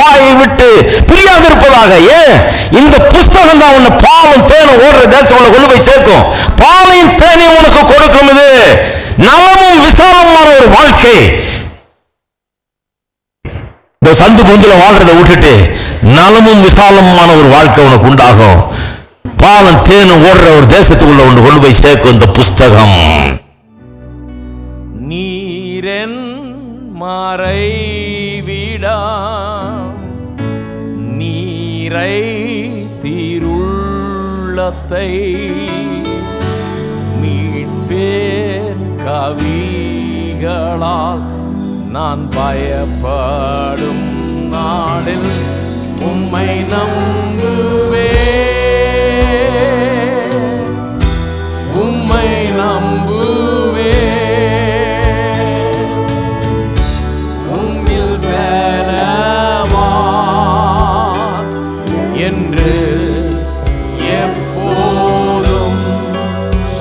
தாயை விட்டு பிரியாது இருப்பதாக. ஏன்? இந்த புஸ்தகம் தான் உன்னை பாலும் தேனும் ஓடுற தேசத்துல கொண்டு போய் சேர்க்கும். பாலையும் தேனையும் உனக்கு கொடுக்கும். இது நலமும் விசாலமான ஒரு வாழ்க்கை. இந்த சந்து பொந்துல வாழ்றதை விட்டுட்டு நலமும் விசாலமான ஒரு வாழ்க்கை உனக்கு உண்டாகும். பாலும் தேனும் ஓடுற ஒரு தேசத்துக்குள்ள ஒன்று கொண்டு போய் சேர்க்கும் இந்த புஸ்தகம். நீரென் மறைவிடா நீரை தீருள்ளத்தை மீட்பேன் கவிகளால் நான் பயப்படும் நாளில் உம்மை நம்புவே உம்மை நம்புவே உம்மில் பலவான் என்று எப்போதும்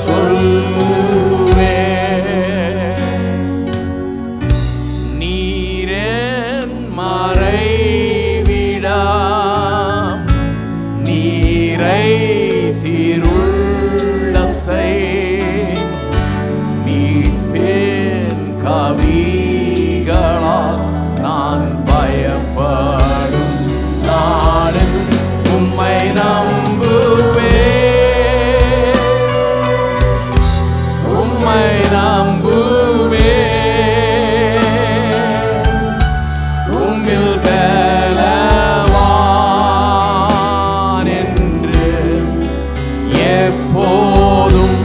சொல்லுவே. நீரென் மறைவிடம் நீரை தீருள்ளத்தை மீட்பேன் கவிகளால் நான் பயப்படும் நாளில் உம்மை நம்புவே உம்மை நம்புவே உம்மில் பலவான் என்று எப்போதும்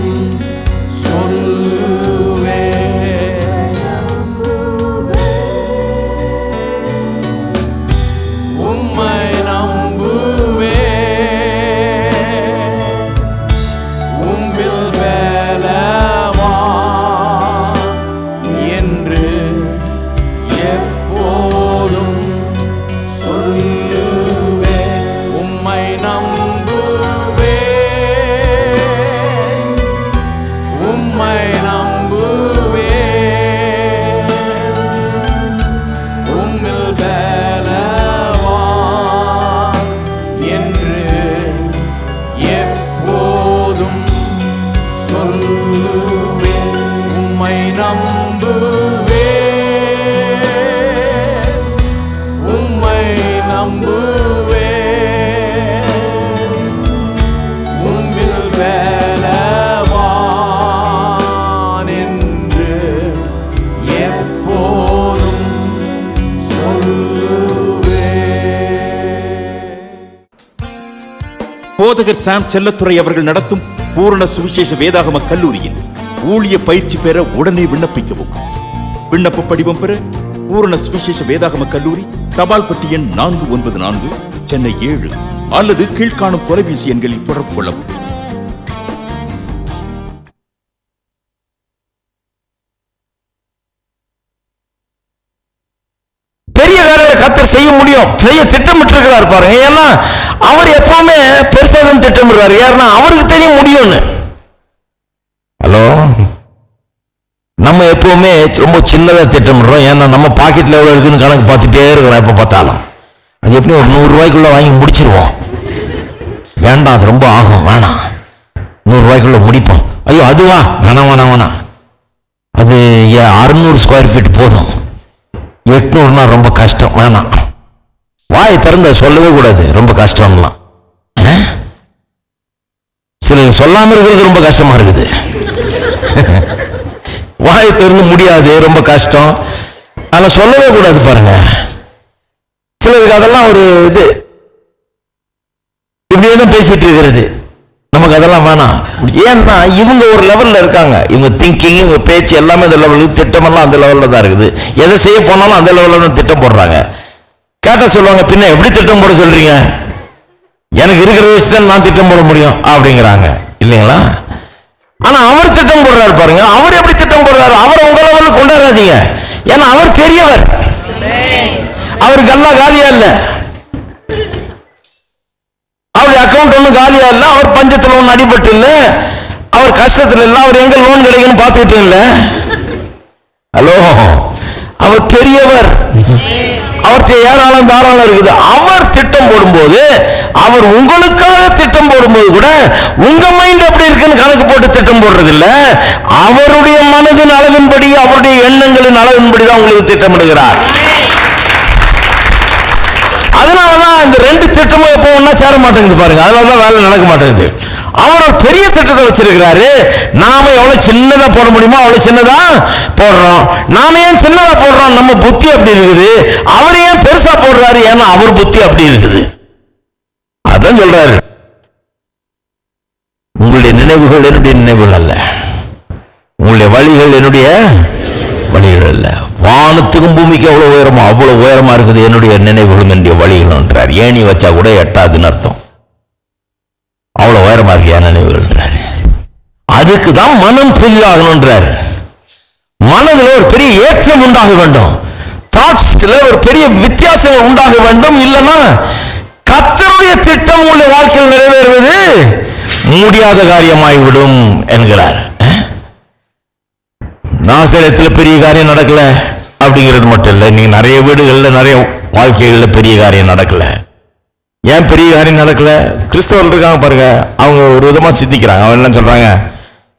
சொல்லுவே. உம்மை நம்புவே உம்மில் பலவான் என்று எப்போதும் சொல்லுவே. உம்மை நம்புவே உம்மை நம்புவே உம்மில் பலவான் என்று எப்போதும் சொல்லுவே. உம்மை நம்புவே உம்மை நம்புவே உம்மில் பலவான் என்று எப்போதும் சொல்லுவே. போதகர் சாம் செல்லத்துறை அவர்கள் நடத்தும் பூரண சுவிசேஷ வேதாகம கல்லூரியில் ஊழிய பயிற்சி பெற உடனே விண்ணப்பிக்கவும். விண்ணப்ப படிவம் பெற பூரண சுவிசேஷ வேதாகம கல்லூரி, தபால் பெட்டி எண் 494, சென்னை 7 அல்லது கீழ்காணும் தொலைபேசி எண்களில் தொடர்பு கொள்ளவும். பெரிய வேலையை கர்த்தர் செய்ய முடியும், செய்ய திட்டமிட்டு இருக்கிறார் பாருங்க. ஏன்னா அவர் எப்பவுமே பெருசாதான் திட்டமிடுறாரு. ஏன்னா அவருக்கு தெரியும் முடியும்னு. ஹலோ, நம்ம எப்பவுமே ரொம்ப சின்னதா திட்டமிடுறோம். ஏன்னா நம்ம பாக்கெட்ல எவ்வளவு இருக்குன்னு கணக்கு பார்த்துட்டே இருக்கிறோம். எப்ப பார்த்தாலும் அது எப்படி ஒரு 100 ரூபாய்க்குள்ள வாங்கி முடிச்சிருவோம். வேண்டாம், அது ரொம்ப ஆகும், வேணாம், 100 ரூபாய்க்குள்ள முடிப்போம். ஐயோ அதுவா, வேணாம் வேணாம் வேணாம், அது 600 ஸ்கொயர் ஃபீட் போதும், 800னா ரொம்ப கஷ்டம், வேணாம். வாயை திறந்த சொல்லவே கூடாது, ரொம்ப கஷ்டம்லாம். சிலர் சொல்லாம இருக்கிறது ரொம்ப கஷ்டமா இருக்குது. வாயை திறந்து முடியாது, ரொம்ப கஷ்டம், ஆனா சொல்லவே கூடாது பாருங்க. சிலருக்கு அதெல்லாம் ஒரு இது, இப்படியேதான் பேசிட்டு இருக்கிறது. நமக்கு அதெல்லாம் வேணாம். ஏன்னா இவங்க ஒரு லெவல்ல இருக்காங்க. இவங்க திங்கிங், இவங்க பேச்சு எல்லாமே அந்த லெவலுக்கு, திட்டமெல்லாம் அந்த லெவல்ல தான் இருக்குது. எதை செய்ய போனாலும் அந்த லெவல்ல தான் திட்டம் போடுறாங்க. கேட்டா சொல்லுவாங்க, பின்ன எப்படி திட்டம் போட சொல்றீங்க, எனக்கு இருக்கிறத வச்சுதான் நான் திட்டம் போட முடியும் அப்படிங்கிறாங்க, இல்லைங்களா? ஆனா அவர் திட்டம் போடுறாரு பாருங்க. அவர் எப்படி திட்டம் போடுறாரு? அவர் உங்க லெவல்ல கொண்டாடாதீங்க. ஏன்னா அவர் பெரியவர், அவருக்கு எல்லாம் காலியா இல்ல, அவருடைய அக்கௌண்ட் ஒன்றும் காலியா இல்ல, அவர் பஞ்சத்துல ஒன்றும் அடிபட்டு இல்ல, அவர் கஷ்டத்துல இல்ல, அவர் எங்க லோன் கிடைக்குன்னு பார்த்துக்கிட்டு இல்ல. ஹலோ, அவர் பெரியவர், அவர்கிட்ட ஏராளம் தாராளம் இருக்குது. அவர் திட்டம் போடும்போது, அவர் உங்களுக்காக திட்டம் போடும்போது கூட உங்க மைண்ட் எப்படி இருக்குன்னு கணக்கு போட்டு திட்டம் போடுறது இல்ல. அவருடைய மனதின் அளவின்படி, அவருடைய எண்ணங்களின் அளவின்படி தான் உங்களுக்கு திட்டமிடுகிறார். அதனாலதான் இந்த ரெண்டு திட்டமும் எப்போ ஒன்னா சேர மாட்டேங்குது பாருங்க. அதனாலதான் வேலை நடக்க மாட்டேங்குது. அவர் ஒரு பெரிய திட்டத்தை வச்சிருக்கிறாரு. நாம எவ்வளவு சின்னதா போட முடியுமோ அவ்வளவு சின்னதா போடுறோம். நாம ஏன் சின்னதா போடுறோம்? நம்ம புத்தி அப்படி இருக்குது. அவர் ஏன் பெருசா போடுறாரு? ஏன்னா அவர் புத்தி அப்படி இருக்குது. அதான் சொல்றாரு, உங்களுடைய நினைவுகள் என்னுடைய நினைவுகள் அல்ல, உங்களுடைய வழிகள் என்னுடைய வழிகள் அல்ல. வானத்துக்கும் பூமிக்கு அவ்வளவு உயரமா, அவ்வளவு உயரமா இருக்குது என்னுடைய நினைவுகளும் என்னுடைய வழிகள். ஏணி வச்சா கூட எட்டாதுன்னு அர்த்தம். அவ்வளவு உயரமா இருக்கு என் நினைவுகள்ன்றாரு. அதுக்கு தான் மனம் புதிதாகணும்ன்றாரு. மனதில் ஒரு பெரிய ஏற்றம் உண்டாக வேண்டும், தாட்ஸ்ல ஒரு பெரிய வித்தியாசம் உண்டாக வேண்டும். இல்லைன்னா கர்த்தருடைய திட்டம் உங்களுடைய வாழ்க்கையில் நிறைவேறுவது முடியாத காரியமாகிவிடும் என்கிறார். நாசரேத்தில் பெரிய காரியம் நடக்கல அப்படிங்கிறது மட்டும் இல்லை, நீங்க நிறைய வீடுகள்ல நிறைய வாழ்க்கைகள்ல பெரிய காரியம் நடக்கல. ஏன் பெரிய காரியம் நடக்கல? கிறிஸ்தவர்கள் இருக்காங்க பாருங்க, அவங்க ஒரு விதமா சிந்திக்கிறாங்க. அவங்க என்ன சொல்றாங்க,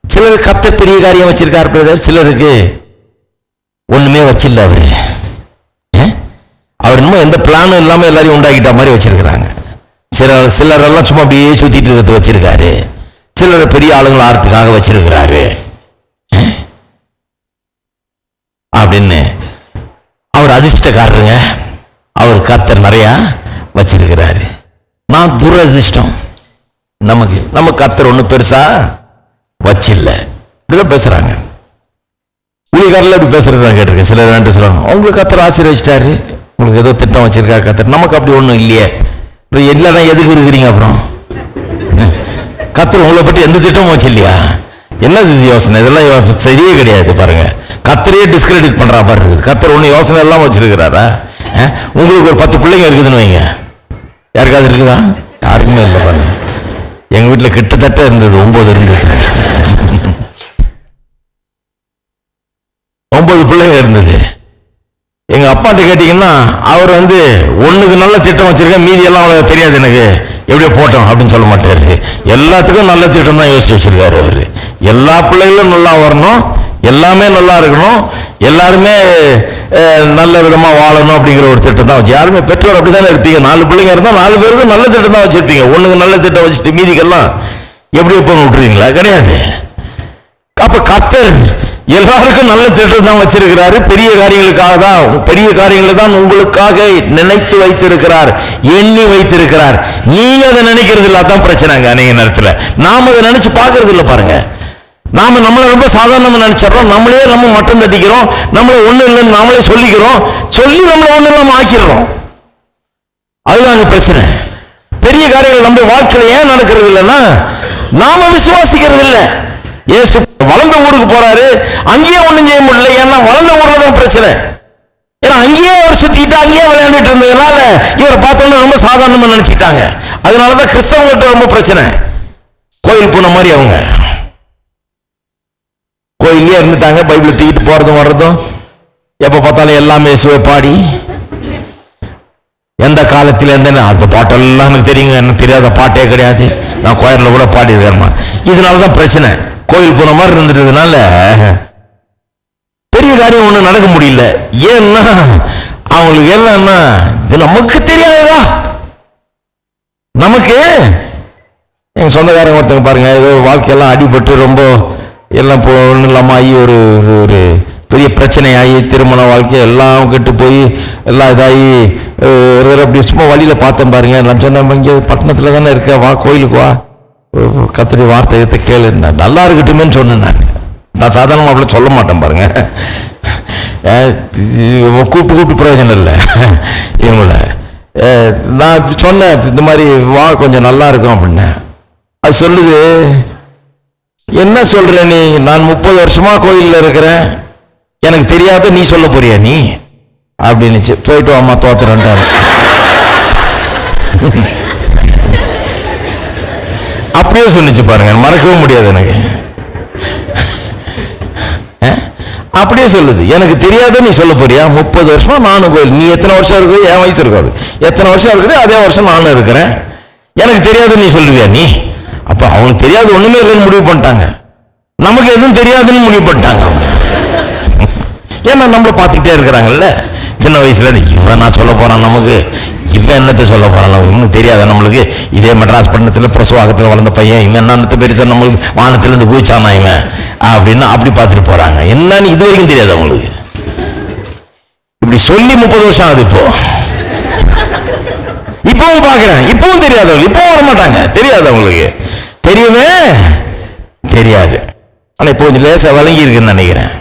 சிலருக்கு கர்த்தர் பெரிய காரியம் வச்சிருக்காரு பிரதர், சிலருக்கு ஒண்ணுமே வச்சில்ல. அவர் இன்னும் எந்த பிளானும் இல்லாம எல்லாரையும் உண்டாக்கிட்ட மாதிரி வச்சிருக்கிறாங்க. சிலர் எல்லாம் சும்மா அப்படியே சுத்திட்டு இருக்கிறது வச்சிருக்காரு. சிலர் பெரிய ஆளுங்களை ஆறதுக்காக வச்சிருக்கிறாரு அப்படின்னு. அவர் அதிர்ஷ்டக்காரருங்க, அவர் கர்த்தர் நிறைய வச்சிருக்கிறாரு. நான் துரதிர்ஷ்டம், நம்ம கர்த்தர் ஒண்ணு பெருசா வச்சில்ல. இப்படிதான் பேசுறாங்க. ஊழியக்காரில் இப்படி பேசுறதுதான் கேட்டிருக்கேன். சிலர் என்ன சொல்லுவாங்க, உங்களுக்கு கர்த்தர் ஆசீர்வதிச்சிட்டாரு, உங்களுக்கு ஏதோ திட்டம் வச்சிருக்காரு கர்த்தர், நமக்கு அப்படி ஒண்ணும் இல்லையே, இல்லைன்னா எதுக்கு இருக்கிறீங்க? அப்புறம் கர்த்தர் உங்களை பற்றி எந்த திட்டமும் வச்சு இல்லையா? என்னது யோசனை? இதெல்லாம் சரியே கிடையாது பாருங்க. கர்த்தரையே டிஸ்கிரெடிட் பண்றா மாதிரி இருக்குது. கர்த்தர் ஒண்ணு யோசனை எல்லாம் வச்சிருக்கிறாரா? உங்களுக்கு ஒரு 10 பிள்ளைங்க இருக்குதுன்னு வைங்க, யாருக்காவது இருக்குதா? யாருக்குமே இல்லை பாருங்க. எங்க வீட்டுல கிட்டத்தட்ட இருந்தது 9 இருந்தது. 9 பிள்ளைங்க இருந்தது. எங்க அப்பாட்ட கேட்டீங்கன்னா அவர் ஒண்ணுக்கு நல்ல திட்டம் வச்சிருக்கேன், மீதி எல்லாம் அவ்வளவு தெரியாது எனக்கு, எப்படியோ போட்டோம் அப்படின்னு சொல்ல மாட்டாரு. எல்லாத்துக்கும் நல்ல திட்டம் தான் யோசிச்சு வச்சிருக்காரு அவரு. எல்லா பிள்ளைகளும் நல்லா வரணும், எல்லாமே நல்லா இருக்கணும், எல்லாருமே நல்ல விதமா வாழணும் அப்படிங்கிற ஒரு திட்டம் தான். யாருமே பெற்றோர் அப்படித்தானே இருப்பீங்க. 4 பிள்ளைங்க இருந்தா 4 பேருக்கும் நல்ல திட்டம் தான் வச்சிருப்பீங்க. ஒண்ணுக்கு நல்ல திட்டம் வச்சுட்டு மீதிக்கெல்லாம் எப்படியோ போய் விட்டுருவீங்களா? கிடையாது. அப்ப கர்த்தர் எல்லாருக்கும் நல்ல திட்டம் தான் வச்சிருக்கிறாரு. பெரிய காரியங்களுக்காக தான், பெரிய காரியங்களை தான் உங்களுக்காக நினைத்து வைத்திருக்கிறார், எண்ணி வைத்திருக்கிறார். நீங்க அதை நினைக்கிறது இல்லை, அதான் பிரச்சனைங்க. அநேக நேரத்தில் நாம அதை நினைச்சு பார்க்கறது இல்லை பாருங்க. நாம நம்மளை ரொம்ப சாதாரணமா நினைச்சிடறோம், நம்மளே நம்ம மட்டம் தட்டிக்கிறோம், நம்மளை ஒண்ணு இல்லைன்னு நாமளே சொல்லிக்கிறோம், சொல்லி நம்மளை ஒண்ணு இல்லாம ஆக்கிடுறோம். அதுதாங்க பிரச்சனை. பெரிய காரியங்கள் நம்ம வாழ்க்கையில ஏன் நடக்கிறது இல்லைன்னா நாம விசுவாசிக்கிறது இல்லை. இயேசு வளர்ந்த ஊருக்கு போறாரு, அங்கேயே ஒண்ணும் செய்ய முடியல. ஏன்னா வளர்ந்த ஊர்ல தான் பிரச்சனை. ஏன்னா அங்கேயே அவர் சுத்திட்டு அங்கேயே விளையாண்டுட்டு இருந்ததுனால இவரை பார்த்தோம்னா ரொம்ப சாதாரணமா நினைச்சுட்டாங்க. அதனாலதான் கிறிஸ்தவங்கிட்ட ரொம்ப பிரச்சனை. கோயில் போன மாதிரி அவங்க கோயிலே இருந்துட்டாங்க, பைபிள் தூக்கிட்டு போறதும் வர்றதும், எப்ப பார்த்தாலும் எல்லாமே இயேசுவை பாடி, எந்த காலத்துல அந்த பாட்டெல்லாம் எனக்கு தெரியுங்க, எனக்கு தெரியாத பாட்டே கிடையாது, நான் கோயிலில் கூட பாடி இருக்கிறேன். இதனாலதான் பிரச்சனை. கோயில் போன மாதிரி இருந்துட்டதுனால பெரிய காரியம் ஒண்ணு நடக்க முடியல. ஏன்னா அவங்களுக்கு என்னன்னா இது நமக்கு தெரியாதா? நமக்கு எங்க சொந்தக்காரங்க ஒருத்தங்க பாருங்க, ஏதோ வாழ்க்கையெல்லாம் அடிபட்டு ரொம்ப எல்லாம் ஒன்றும் இல்லாம ஆகி ஒரு பெரிய பிரச்சனையாகி திருமண வாழ்க்கை எல்லாம் கெட்டு போய் எல்லாம் இதாகி ஒரு தடவை அப்படி சும்மா வழியில பார்த்தேன் பாருங்க. நான் சொன்னேன், இங்கே பட்டணத்துல தானே இருக்க, வா கோயிலுக்கு வா, கர்த்தருடைய வார்த்தையத்தை கேளு, நல்லா இருக்கட்டுமேன்னு சொன்னேன். நான் சாதாரணமாக அப்படியே சொல்ல மாட்டேன் பாருங்க. கூப்பிட்டு பிரயோஜனம் இல்லை இவங்கள. நான் சொன்னேன் இந்த மாதிரி வா கொஞ்சம் நல்லா இருக்கும் அப்படின்னேன். அது சொல்லுது, என்ன சொல்ற நீ? நான் 30 வருஷமா கோயில்ல இருக்கிறேன், எனக்கு தெரியாத நீ சொல்ல போறியா நீ அப்படின்னு. போயிட்டு வாமா தோத்துறேன்ட்டு அப்படியே சொன்னிச்சு பாருங்க. மறக்கவே முடியாது எனக்கு. அப்படியே சொல்லுது. எனக்கு தெரியாத நீ சொல்ல போறியா? 30 வருஷமா நானும் கோயில். நீ எத்தனை வருஷம் இருக்குது? என் வயசு இருக்காது. எத்தனை வருஷம் இருக்குது? அதே வருஷம் நானும் இருக்கிறேன். எனக்கு தெரியாத நீ சொல்லுவியா நீ? அப்ப அவங்களுக்கு தெரியாது ஒண்ணுமே இல்லைன்னு முடிவு பண்ணிட்டாங்க. நமக்கு எதுவும் தெரியாதுன்னு முடிவு பண்ணிட்டாங்க. ஏன்னா நம்மள பார்த்துக்கிட்டே இருக்கிறாங்கல்ல சின்ன வயசுல. இவன் நான் சொல்ல போறான், நமக்கு இவன் என்னத்தை சொல்ல போறான், நமக்கு இன்னும் தெரியாத நம்மளுக்கு. இதே மெட்ராஸ் பட்டணத்தில் பிரசவாகத்தில் வளர்ந்த பையன் இவன் என்னத்தை பெருசா நம்மளுக்கு வானத்திலிருந்து குதிச்சானா இவன் அப்படின்னு அப்படி பார்த்துட்டு போறாங்க. என்னன்னு இது வரைக்கும் தெரியாது அவங்களுக்கு. இப்படி சொல்லி 30 வருஷம் ஆகுது. இப்பவும் பாக்குறேன், இப்பவும் தெரியாதவங்க, இப்பவும் வர மாட்டாங்க. தெரியாது அவங்களுக்கு, தெரியுமே தெரியாது. ஆனா இப்போ கொஞ்சம் லேசா வழங்கி இருக்குன்னு நினைக்கிறேன்.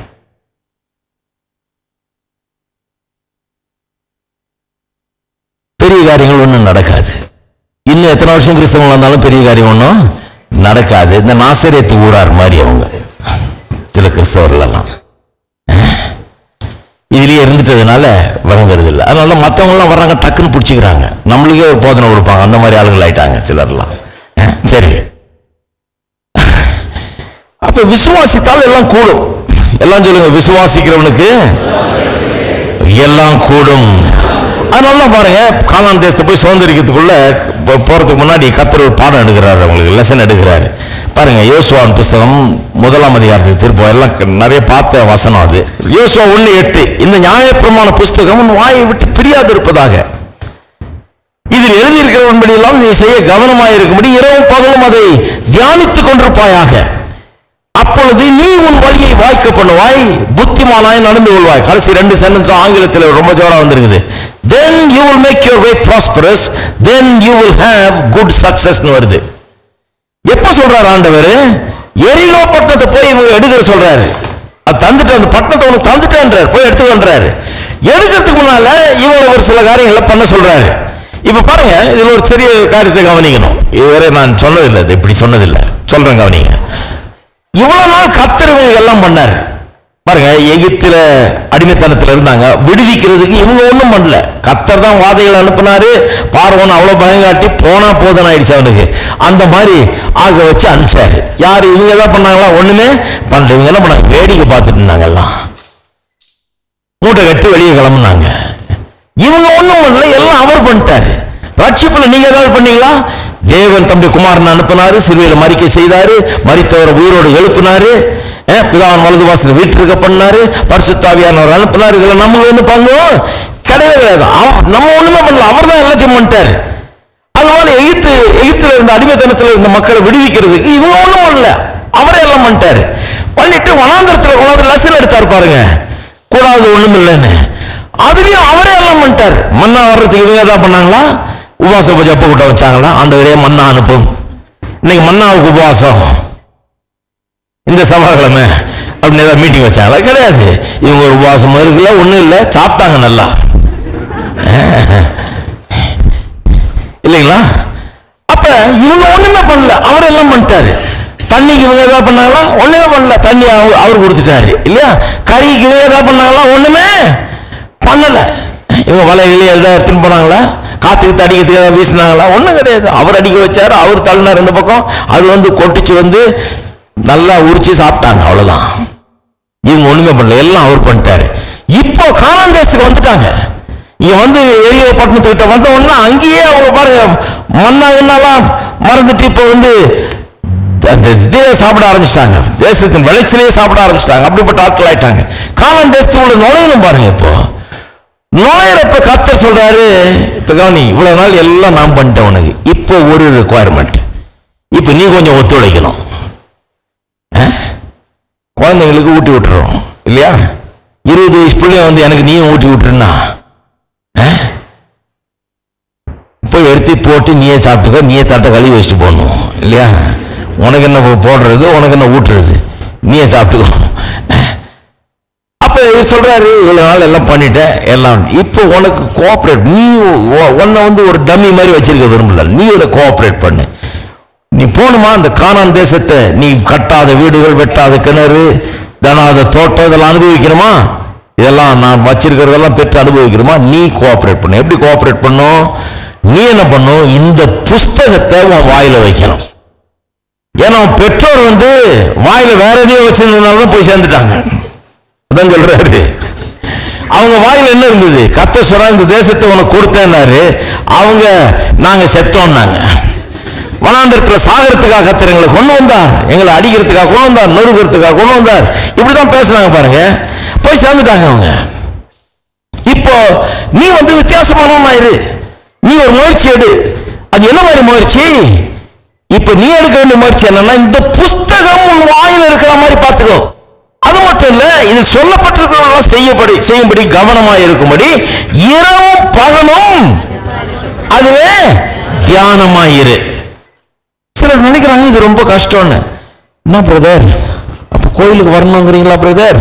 பெரிய காரியங்கள் ஒன்றும் நடக்காது. இன்னும் எத்தனை வருஷம் கிறிஸ்தவங்களா இருந்தாலும் பெரிய காரியம் ஒன்றும் நடக்காது. இந்த நாசரேத்து ஊரார் மாதிரி அவங்க சில கிறிஸ்தவர்கள் எல்லாம் இதுலயே இருந்துட்டதுனால வழங்குறது இல்லை. அதனால மற்றவங்க எல்லாம் வர்றாங்க, டக்குன்னு பிடிச்சிக்கிறாங்க, நம்மளுக்கே ஒரு போதனை கொடுப்பாங்க. அந்த மாதிரி ஆளுகள் ஆயிட்டாங்க சிலர்லாம். சரி, அப்ப விசுவாசித்தால் எல்லாம் கூடும். எல்லாம் சொல்லுங்க, விசுவாசிக்கிறவனுக்கு எல்லாம் கூடும். அதனால பாருங்க, கானான் தேசத்தை போய் சுதந்திரிக்கிறதுக்குள்ள போறதுக்கு முன்னாடி கர்த்தர் ஒரு பாடம் எடுக்கிறாரு, அவங்களுக்கு லெசன் எடுக்கிறாரு. பாருங்க, யோசுவாவின் புஸ்தகம் 1ஆம் அதிகாரத்துக்கு திருப்பம். எல்லாம் நிறைய பார்த்த வசனம் அது. யோசுவா 1:8, இந்த நியாயப்பிரமாண புஸ்தகம் உன் வாயை விட்டு பிரியாது இருப்பதாக, இதில் எழுதியிருக்கிறபடி எல்லாம் நீ செய்ய கவனமாயிருக்கும்படி இரவும் பகலும் அதை தியானித்துக் கொண்டிருப்பாயாக. அப்பொழுது நீ உன் வழியை வாய்க்க பண்ணுவாய், புத்திமானாய் நடந்து கொள்வாய். கடைசி 2 சென்டென்ஸ் ஆங்கிலத்தில் ரொம்ப ஜோரா வந்திருக்குது. Then you will make your way prosperous, then you will have good success னு வருது. எப்ப சொல்றாரு ஆண்டவர்? எரிகோ பட்டணத்தை போய் இவங்க எடுக்க சொல்றாரு. அது தந்துட்டு, அந்த பட்டணத்தை உனக்கு தந்துட்டேன்றாரு, போய் எடுத்துக்கொன்றாரு. எடுக்கிறதுக்கு முன்னால இவங்க ஒரு சில காரியங்களை பண்ண சொல்றாரு. இப்ப பாருங்க, இதுல ஒரு சிறிய காரியத்தை கவனிக்கணும். இதுவரை நான் சொன்னதில்லை, இது இப்படி சொன்னதில்லை, சொல்றேன் கவனிங்க. இவ்வளவு நாள் கர்த்தர் இவங்க எல்லாம் பண்ணாரு. பாருங்க, எகிப்தில அடிமைத்தனத்தில் இருந்தாங்க, விடுவிக்கிறதுக்கு இவங்க ஒன்றும் பண்ணல. கர்த்தர் தான் வாதைகள் அனுப்பினாரு. பார்வோன் அவ்வளவு பயங்காட்டி போனா போதன் ஆயிடுச்சு அவனுக்கு. அந்த மாதிரி ஆக வச்சு அனுப்பிச்சாரு. யாரு? இவங்க எல்லாம் பண்ணாங்களா? ஒண்ணுமே பண்ணல. இவங்க என்ன பண்ணாங்க? வேடிக்கை பார்த்துட்டு இருந்தாங்க. எல்லாம் மூட்டை கட்டி வெளியே கிளம்புனாங்க. இவங்க ஒண்ணும் பண்ணல, எல்லாம் அவர் பண்ணிட்டாரு. ரட்சிப்புல நீங்க ஏதாவது பண்ணீங்களா? தேவன் தம்பி குமாரன் அனுப்பினாரு, சிலுவையில மரிக்க செய்தாரு, மரித்தவரை உயிரோடு எழுப்பினாரு, பிதாவின் வலது வாசல் வீட்டிற்க பண்ணாரு, பரிசுத்தாவியானவர் அனுப்பினார். இதுல நமக்கு வந்து பங்கு கிடையவே கிடையாது. நம்ம ஒண்ணுமே பண்ணல, அவர் தான் எல்லாத்தையும் பண்ணிட்டாரு. அதனால எகிப்துல இருந்த அடிமைத்தனத்துல இருந்த மக்களை விடுவிக்கிறதுக்கு இவங்க ஒண்ணும் பண்ணல, அவரே எல்லாம் பண்ணிட்டாரு. பண்ணிட்டு வனாந்தரத்துல கொண்டாந்து லெசன் எடுத்தாரு பாருங்க, கூடாது ஒண்ணும் இல்லைன்னு. அதுலயும் அவரே எல்லாம் பண்ணிட்டாரு. மன்னா வர்றதுக்கு இவங்க ஏதாவது பண்ணாங்களா? உபவாச பூஜை அப்ப கூட்ட வச்சாங்களா? ஆண்டவரே மன்னா அனுப்பும், இன்னைக்கு மன்னாவுக்கு உபவாசம், இந்த செவ்வாய்க்கிழமை அப்படின்னு ஏதாவது மீட்டிங் வச்சாங்களா? கிடையாது. இவங்க ஒரு உபவாசம் இருக்குல்ல, ஒண்ணும் இல்லை, சாப்பிட்டாங்க நல்லா இல்லைங்களா? அப்ப இவங்க ஒண்ணுமே பண்ணல, அவர் எல்லாம் பண்ணிட்டாரு. தண்ணிக்கு இவங்க ஏதாவது பண்ணாங்களா? ஒண்ணுமே பண்ணல, தண்ணி அவர் கொடுத்துட்டாரு இல்லையா? கறிக்கு இவங்க ஏதாவது பண்ணாங்களா? ஒண்ணுமே பண்ணல. இவங்க வலையிலேயே ஏதாவது எடுத்துன்னு போனாங்களா? காத்துக்கு அடிக்கிறதுக்கு ஏதாவது வீசினாங்களா? ஒண்ணும் கிடையாது. அவர் அடிக்க வச்சாரு, அவர் தள்ளினார் இந்த பக்கம், அது வந்து கொட்டிச்சு வந்து நல்லா உரிச்சு சாப்பிட்டாங்க, அவ்வளவுதான். இவங்க ஒண்ணுமே பண்ணல, எல்லாம் அவர் பண்ணிட்டாரு. இப்போ கானான் தேசத்துக்கு வந்துட்டாங்க. இங்க வந்து எரியோ பட்டணத்துக்கிட்ட வந்த உடனே அங்கேயே அவங்க பாருங்க, மண்ணா என்னாலாம் மறந்துட்டு இப்போ வந்து அந்த இதையே சாப்பிட ஆரம்பிச்சிட்டாங்க, தேசத்தின் விளைச்சலையே சாப்பிட ஆரம்பிச்சிட்டாங்க. அப்படிப்பட்ட ஆட்கள் ஆயிட்டாங்க. கானான் தேசத்துக்குள்ள நுழையணும் பாருங்க. இப்போ நுழையிறப்ப கர்த்தர் சொல்றாரு, இப்ப கவனி, இவ்வளவு நாள் எல்லாம் நான் பண்ணிட்டேன் உனக்கு, இப்போ ஒரு ரிக்குவயர்மெண்ட், இப்ப நீ கொஞ்சம் ஒத்துழைக்கணும். குழந்தைங்களுக்கு ஊட்டி விட்டுறோம் இல்லையா? 20 வயசு பிள்ளைய வந்து எனக்கு நீயும் ஊட்டி விட்டுருன்னா போய் எடுத்து போட்டு நீயே சாப்பிட்டுக்க, நீயே தட்டை கழுவி வச்சுட்டு போடணும் இல்லையா? உனக்கு என்ன போடுறது, உனக்கு என்ன ஊட்டுறது, நீயே சாப்பிட்டுக்கணும். அப்ப சொல்றாரு, இவ்வளவு நாள் எல்லாம் பண்ணிட்டேன் எல்லாம், இப்போ உனக்கு கோஆபரேட், நீ உன்னை வந்து ஒரு டம்மி மாதிரி வச்சிருக்க விரும்பல, நீ இதை கோஆபரேட் பண்ணு. நீ போகணுமா அந்த கானான் தேசத்தை, நீ கட்டாத வீடுகள், வெட்டாத கிணறு, தனாத தோட்டம், இதெல்லாம் அனுபவிக்கணுமா? இதெல்லாம் நான் வச்சிருக்கிறதெல்லாம் பெற்று அனுபவிக்கணுமா? நீ கோஆபரேட் பண்ணு. எப்படி கோஆபரேட் பண்ணும்? நீ என்ன பண்ணும்? இந்த புஸ்தகத்தை உன் வாயில வைக்கணும். ஏன்னா பெற்றோர் வந்து வாயில வேற எதையும் வச்சிருந்ததுனால தான் போய் சேர்ந்துட்டாங்க. அதான் சொல்றாரு. அவங்க வாயில என்ன இருந்தது? கர்த்தர் சொல்றாரு, இந்த தேசத்தை உனக்கு கொடுத்தேன்னாரு. அவங்க நாங்க செத்தோம்னாங்க. வனாந்திரத்துல சாகரத்துக்காக கர்த்தர் எங்களை கொண்டு வந்தார், எங்களை அடிக்கிறதுக்காக கொண்டு வந்தார், நொறுக்கிறதுக்காக கொண்டு வந்தார். இப்படிதான் பேசுறாங்க பாருங்க. போய் சேர்ந்துட்டாங்க அவங்க. இப்போ நீ வித்தியாசமானவனாயிரு, நீ ஒரு முயற்சி எடு. அது என்ன மாதிரி முயற்சி? இப்ப நீ எடுக்க வேண்டிய முயற்சி என்னன்னா, இந்த புஸ்தகம் உன் வாயில இருக்கிற மாதிரி பார்த்துக்கோ. அது மட்டும் இல்ல, இது சொல்லப்பட்டிருக்கிறவர்கள் செய்யும்படி கவனமாக இருக்கும்படி இரவும் பகலும் அதுவே தியானமாயிரு. சிலர் நினைக்கிறாங்க இது ரொம்ப கஷ்டம்னு. என்ன பிரதர், அப்ப கோயிலுக்கு வரணுங்கிறீங்களா பிரதர்?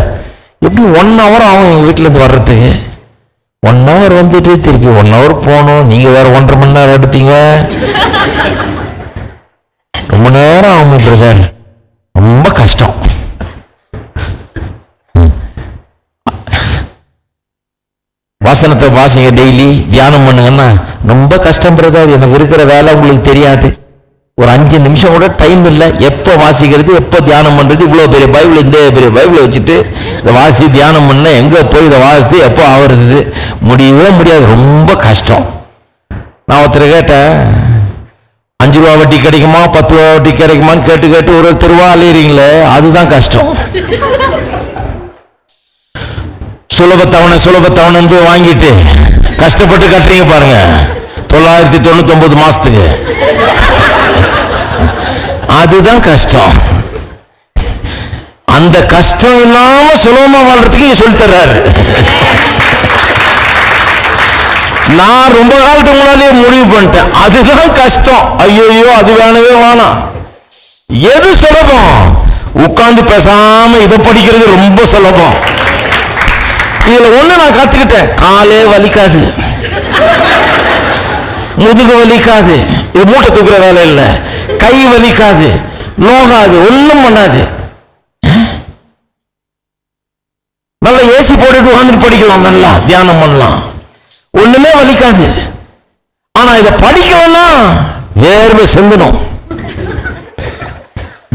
எப்படி 1 hour ஆகும் எங்க வீட்டுல இருந்து வர்றதுக்கு? 1 hour வந்துட்டு திருப்பி 1 hour போகணும். நீங்க வேற 1.5 மணி நேரம் எடுப்பீங்க. ரொம்ப நேரம் ஆகும் பிரதர், ரொம்ப கஷ்டம். வாசனத்தை வாசிங்க, டெய்லி தியானம் பண்ணுங்கன்னா. ரொம்ப கஷ்டம் பிரதர், எனக்கு இருக்கிற வேலை உங்களுக்கு தெரியாது. ஒரு 5 நிமிஷம் கூட டைம் இல்லை. எப்போ வாசிக்கிறது, எப்போ தியானம் பண்றது? இவ்வளோ பெரிய பைபிள், இந்த பெரிய பைபிளை வச்சுட்டு இதை வாசி தியானம் பண்ண எங்கே போய் இதை வாசித்து எப்போ ஆகுறது? முடியவே முடியாது, ரொம்ப கஷ்டம். நான் ஒருத்தர் கேட்டேன், 5 ரூபா வட்டி கிடைக்குமா 10 ரூபா வட்டி கிடைக்குமான்னு கேட்டு ஒரு தெருவா அலையிறீங்களே, அதுதான் கஷ்டம். சுலபத்தவணை என்று வாங்கிட்டு கஷ்டப்பட்டு கட்டுறீங்க பாருங்க, 999 மாசத்துக்கு. அதுதான் கஷ்டம். அந்த கஷ்டம் இல்லாம சுலபமா வாழ்றதுக்கு சொல்லி தர்றாரு. நான் ரொம்ப காலத்துக்கு முன்னாலே முடிவு பண்ணிட்டேன், அதுதான் கஷ்டம். ஐயோ அது வேணவே வேணாம். எது சுலபம்? உட்கார்ந்து பேசாம இதை படிக்கிறது ரொம்ப சுலபம். இதுல ஒண்ணு நான் கத்துக்கிட்டேன், காலே வலிக்காது, முதுகு வலிக்காது, இது மூட்டை தூக்குற வேலை இல்லை, கை வலிக்காது, நோகாது, ஒண்ணும் பண்ணாது. நல்லா ஏசி போட்டுட்டு உட்கார்ந்து படிக்கலாம், நல்லா தியானம் பண்ணலாம், ஒண்ணுமே வலிக்காது. ஆனா இதை படிக்கணும்னா வேர்வை சிந்தணும்,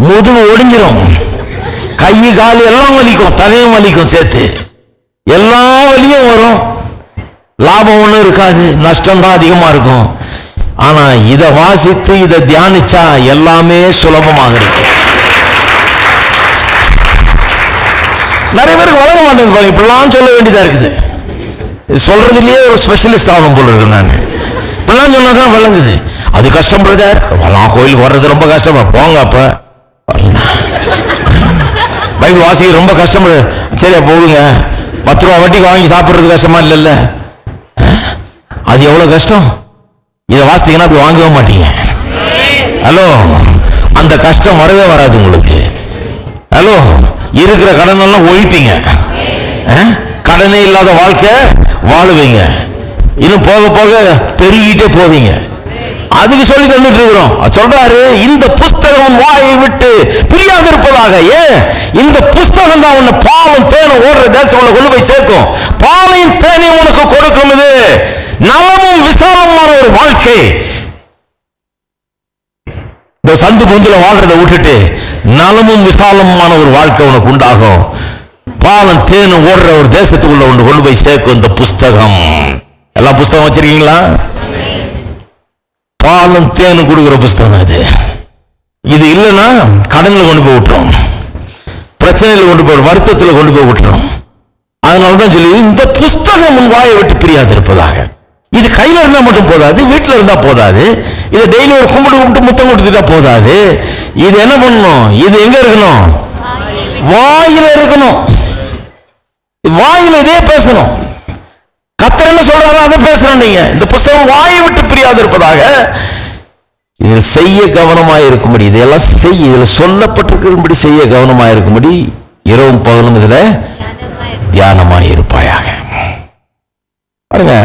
முதுகு ஒடிஞ்சிடும், கை கால் எல்லாம் வலிக்கும், தலையும் வலிக்கும், சேர்த்து எல்லா வலியும் வரும். லாபம் ஒன்றும் இருக்காது, நஷ்டம் தான் அதிகமா இருக்கும். ஆனா இதை வாசித்து இதை தியானிச்சா எல்லாமே சுலபமாக இருக்கும். நிறைய பேருக்கு வழங்க மாட்டேங்குது, இப்படிலாம் சொல்ல வேண்டியதா இருக்குது. சொல்றதுலயே ஒரு ஸ்பெஷலிஸ்ட் ஆகும் போல இருக்கு. நான் இப்படிலாம் சொன்னதான் விளங்குது. அது கஷ்டம் பிரதர், கோயிலுக்கு வர்றது ரொம்ப கஷ்டமா, போங்க அப்ப. பைபிள் வாசிக்க ரொம்ப கஷ்டம், சரியா போடுங்க. 10 ரூபா வட்டிக்கு வாங்கி சாப்பிடுறது கஷ்டமா இல்லைல்ல? அது எவ்வளவு கஷ்டம். இதை வாசித்தீங்கன்னா அப்படி வாங்கவே மாட்டீங்க. ஹலோ, அந்த கஷ்டம் வரவே வராது உங்களுக்கு. ஹலோ, இருக்கிற கடன் எல்லாம் ஒழிப்பீங்க, கடனே இல்லாத வாழ்க்கை வாழுவீங்க, இன்னும் போக போக பெருகிட்டே போவீங்க. அதுக்கு சொல்லி தந்துட்டு இருக்கிறோம். சொல்றாரு, இந்த புஸ்தகம் வாயை விட்டு பிரியாது இருப்பதாக. ஏன்? இந்த புஸ்தகம் தான் உன்னை பாலும் தேனும் ஓடுற தேசத்துல கொண்டு போய் சேர்க்கும். பாலையும் தேனையும் உனக்கு கொடுக்கும். இது நலமும் விசாலமான ஒரு வாழ்க்கை. இந்த சந்து பொந்துல வாழ்றதை விட்டுட்டு நலமும் விசாலமான ஒரு வாழ்க்கை உனக்கு உண்டாகும். பாலும் தேனும் ஓடுற ஒரு தேசத்துக்குள்ள ஒன்று கொண்டு போய் சேர்க்கும் இந்த புஸ்தகம். எல்லாம் புஸ்தகம் வச்சிருக்கீங்களா? பாலும் தேனும் கொடுக்குற புஸ்தகம் அது. இது இல்லைன்னா கடனில் கொண்டு போய் விட்டுரும், பிரச்சனையில் கொண்டு போய், வருத்தத்தில் கொண்டு போய் விட்டுரும். அதனாலதான் சொல்லி இந்த புஸ்தகம் உன் வாயை விட்டு பிரியாது இருப்பதாக. இது கையில இருந்தா மட்டும் போதாது, வீட்டில் இருந்தா போதாது, இதை டெய்லி ஒரு கும்பிட்டு முத்தம் கொடுத்துட்டா போதாது. இது என்ன பண்ணணும்? இது எங்க இருக்கணும்? வாயில இருக்கணும். வாயில இதே பேசணும். கர்த்தர் என்ன சொல்றாங்க அதை பேசணும். நீங்க இந்த புஸ்தகம் வாயை விட்டு பிரியாது இருப்பதாக. இதில் செய்ய கவனமாக இருக்கும்படி, இதெல்லாம் செய்ய, இதில் சொல்லப்பட்டிருக்கும்படி செய்ய கவனமாக இருக்கும்படி இரவும் பகலும் இதுல தியானமாக இருப்பாயாக. பாருங்க,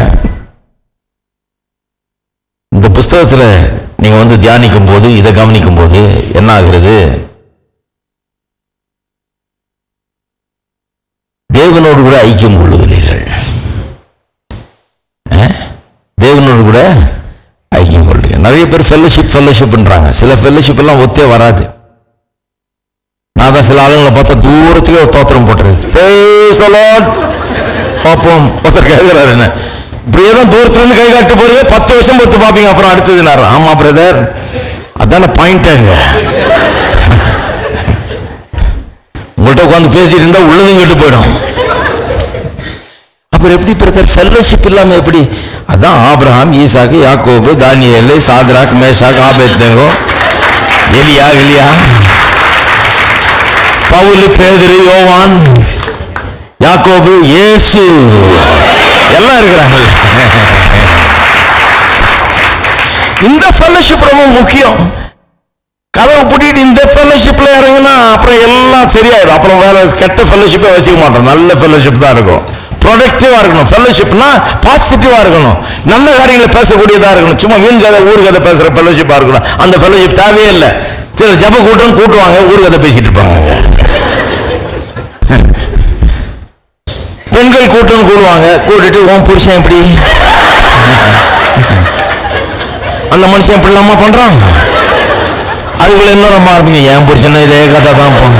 இந்த புஸ்தகத்துல நீங்க தியானிக்கும் போது, இதை கவனிக்கும் போது என்ன ஆகிறது? தேவனோடு கூட ஐக்கியம் கொள்ளுகிறீர்கள். தேவனோடு கூட ஐக்கியம் கொள்ளுங்க. நிறைய பேர் ஃபெல்லோஷிப்ன்றாங்க. சில ஃபெல்லோஷிப் எல்லாம் ஒத்தே வராது. அதான் சில ஆளுங்களை பார்த்தா தூரத்துக்கே ஒரு தோத்திரம் போட்டுருக்கு. பார்ப்போம். ஒருத்தர் கேட்கிறாரு, என்ன இப்படியே தான் தூரத்துல இருந்து கை காட்டு போறீங்க, 10 வருஷம் பொறுத்து பார்ப்பீங்க, அப்புறம் அடுத்தது நேரம். ஆமா பிரதர், அதான பாயிண்டாங்க. உங்கள்கிட்ட உட்காந்து பேசிட்டு இருந்தா உள்ளதும் கெட்டு போயிடும். அப்புறம் எப்படி பிரதர் ஃபெல்லோஷிப் இல்லாம எப்படி? அதான் ஆபிரகாம், ஈசாக்கு, யாக்கோபு, தானியேல், சாத்ராக், மேஷாக், ஆபேத்நேகோ, எலியா, பவுல், பேதுரு, யோவான், யாக்கோபு, இயேசு எல்லாம் இருக்கிறாங்க. இந்த ஃபெல்லோஷிப் ரொம்ப முக்கியம். கதவை பூட்டிட்டு இந்த ஃபெல்லோஷிப்ல இறங்கினா அப்புறம் எல்லாம் சரியாயிடும். அப்புறம் வேற கெட்ட ஃபெல்லோஷிப்பை வச்சுக்க மாட்டோம். நல்ல ஃபெல்லோஷிப் தான் இருக்கும். ப்ரொடக்டிவா இருக்கணும். ஃபெல்லோஷிப்னா பாசிட்டிவா இருக்கணும். நல்ல காரியங்களை பேசக்கூடியதா இருக்கணும். சும்மா வீண் கதை ஊர் கதை பேசுற ஃபெல்லோஷிப்பா இருக்கணும். அந்த ஃபெல்லோஷிப் தேவையே இல்லை. சில ஜப கூட்டம் கூட்டுவாங்க, ஊர் கதை பேசிட்டு இருப்பாங்க. பெண்கள் கூட்டம் கூடுவாங்க, கூட்டிட்டு உன் புருஷன் எப்படி, அந்த மனுஷன் எப்படி இல்லாம பண்றான், அதுக்குள்ள இன்னும் ரொம்ப ஆரம்பிங்க, என் புருஷன் இதே கதை தான் போங்க.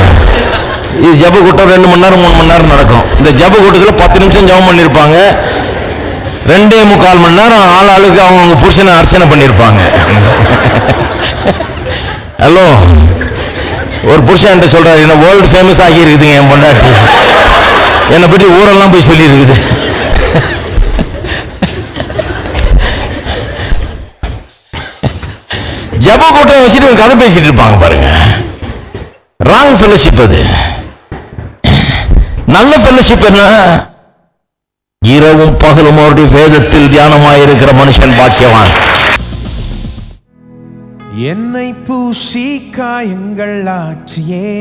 இது ஜப கூட்டம் 2 மணி நேரம் 3 மணி நேரம் நடக்கும். இந்த ஜப கூட்டத்தில் 10 நிமிஷம் ஜபம் பண்ணியிருப்பாங்க. 2.25 மணி நேரம் ஆளுக்கு அவங்க புருஷனை அர்ச்சனை பண்ணியிருப்பாங்க. ஹலோ, ஒரு புருஷன் என்கிட்ட சொல்றாரு, என்ன வேர்ல்டு ஃபேமஸ் ஆகி இருக்குதுங்க என் பொண்டாட்டி, என்னை பற்றி ஊரெல்லாம் போய் சொல்லி இருக்குது. ஜப கூட்டம் வச்சுட்டு கதை பேசிட்டு இருப்பாங்க பாருங்க. ராங் ஃபெல்லோஷிப் அது. நல்ல ஃபெல்லோஷிப் என்ன? இரவும் பகலும் அவருடைய வேதத்தில் தியானமாயிருக்கிற மனுஷன் பாக்கியவான். என்னை பூசி காயங்கள் ஆற்றியே,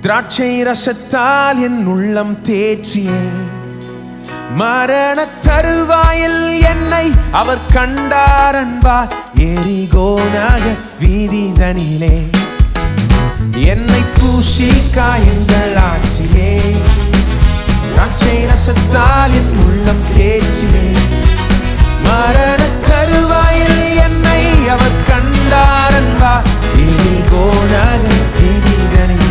திராட்சை ரசத்தால் என் உள்ளம் தேற்றியே, மரண தருவாயில் என்னை அவர் கண்டார் அன்பால், எரிகோ நகர் வீதிதனிலே. என்னை பூசி காயங்கள் ஆற்றியே, திராட்சை ரசத்தால் என் உள்ளம் தேற்றியே, மரண தருவாயில் என்னை அவர் கண்டார் அன்பால், எரிகோ நகர் வீதிதனிலே.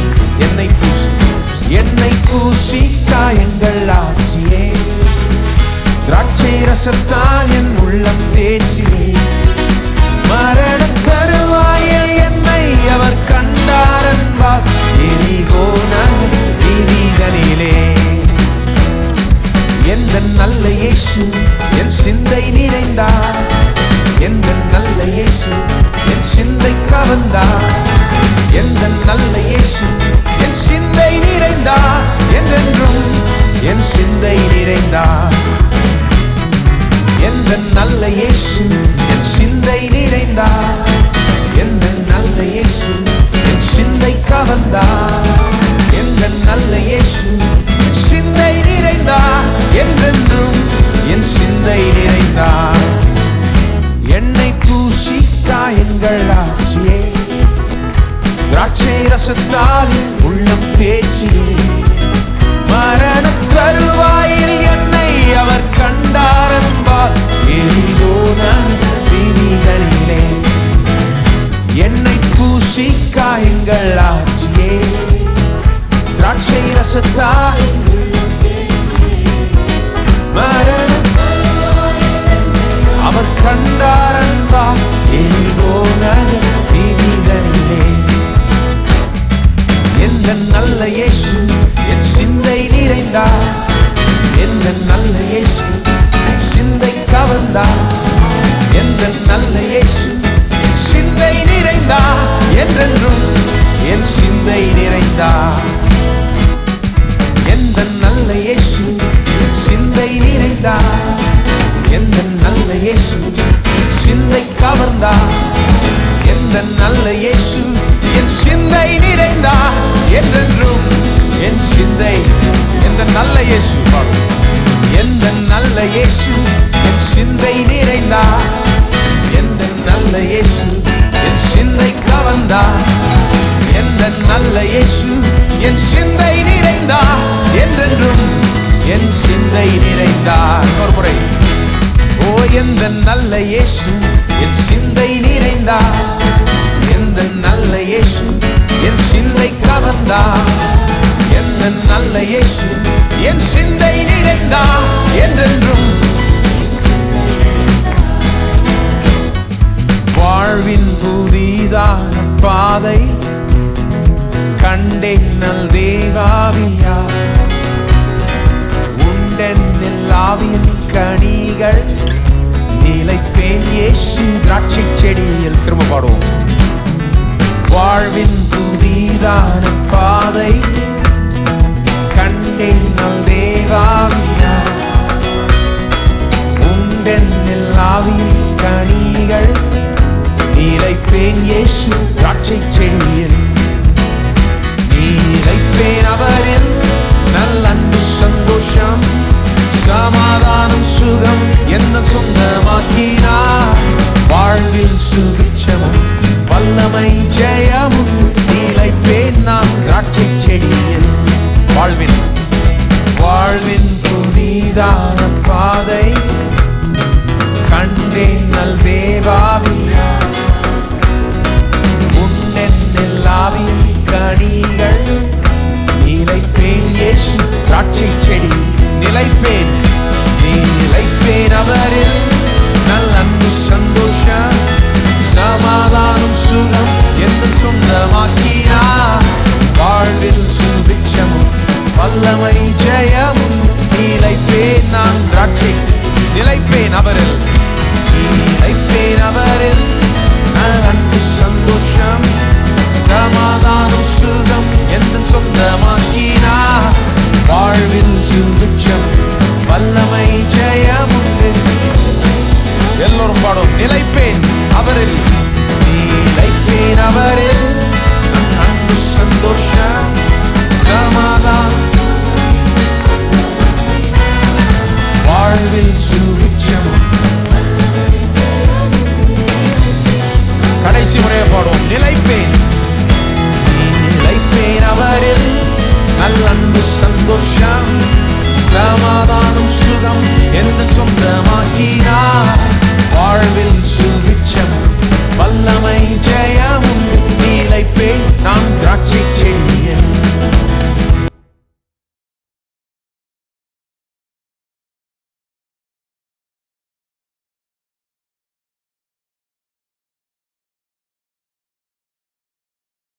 என்னை பூசி காயங்கள் ஆற்றியே, திராட்சை ரசத்தால் என் உள்ளம் தேற்றியே, மரண தருவாயில் என்னை அவர் கண்டார் அன்பால், எரிகோ நகர் வீதிதனிலே. எந்த நல்ல இயேசு என் சிந்தை நிறைந்தார், எந்த நல்ல இயேசு என் சிந்தை கவர்ந்தார், எந்த நல்ல இயேசு என் சிந்தை நிறைந்தார், என்றென்றும் என் சிந்தை நிறைந்தார். எந்த நல்ல இயேசு என் சிந்தை நிறைந்தார், எந்த நல்ல இயேசு என் சிந்தை கவர்ந்தார், எந்த நல்ல இயேசு என் சிந்தை நிறைந்தார், என்றென்றும் என் சிந்தை நிறைந்தார். என்னை பூசி காயங்கள் ஆற்றியே, திராட்சை ரசத்தால் உள்ளம் தேற்றியே, மரண தருவாயில் என்னை அவர் கண்டார் அன்பால், எரிகோ நகர் வீதிகளிலே. என்னை பூசி காயங்கள் ஆற்றியே, திராட்சை ரசத்தால் மரண அவர் கண்டார் அன்பால், எரிகோ நகர் வீதிகளிலே. எந்த நல்ல இயேசு என் சிந்தை நிறைந்தார், எந்த நல்ல இயேசு என் சிந்தை கவர்ந்தார், எந்த நல்ல இயேசு என் சிந்தை நிறைந்தார், என்றென்றும் என் சிந்தை நிறைந்தார். எந்த நல்ல இயேசு என் சிந்தை நிறைந்தார், எந்த நல்ல இயேசு என் சிந்தை கவர்ந்தார், எந்த நல்ல இயேசு என் சிந்தை நிறைந்தார், என்றென்றும் என் சிந்தை. எந்த நல்ல இயேசு, எந்த நல்ல இயேசு என் சிந்தை நிறைந்தார், எந்த நல்ல இயேசு என் சிந்தை கவர்ந்தார், எந்த நல்ல இயேசு என் சிந்தை நிறைந்தார், என்றென்றும் என் சிந்தை நிறைந்தார். ஒரு முறை, ஓ எந்த நல்ல இயேசு என் சிந்தை நிறைந்தார், எந்த நல்ல இயேசு என் சிந்தை கனிகள் நிலைப்பேன் இயேசு திராட்சை செடியில். திரும்ப பாடுவோம். வாழ்வின் புதிதான பாதை கண்டேன் நல் தேவாவியா, உண்டென்னில் ஆவியின் கனிகள் நிலைப்பேன் இயேசு திராட்சை செடியில். நிலைப்பேன் அவரில் நல்ல அன்பு சந்தோஷம் சமாதானம் சுகம் என்ன சொந்தமாக்கினார். வாழ்வில் சுபிட்சமும் வல்லமை ஜெயமும் நிலைப்பேன் நான் திராட்சை செடியில். வாழ்வின் புனிதான பாதை கண்டேன் நல் தேவாவியா, உன்னென்னில் ஆவியின் கனிகள் நிலைப்பேன் இயேசு திராட்சை செடி. நிலைப்பேன் அவரில் நல்ல அன்பு சந்தோஷம் சமாதானம் சுகம் என்ன சொந்தமாக்கினார். வாழ்வில் சுபிட்சமும் வல்லமை ஜெயமும் நிலைப்பேன் நான் திராட்சை. நிலைப்பேன் அவரில் நல்ல அன்பு சந்தோஷம் சமாதானம் சுகம் என்ன சொந்தமாக்கினார். வாழ்வில் சுபிட்சம் வல்லமை ஜெய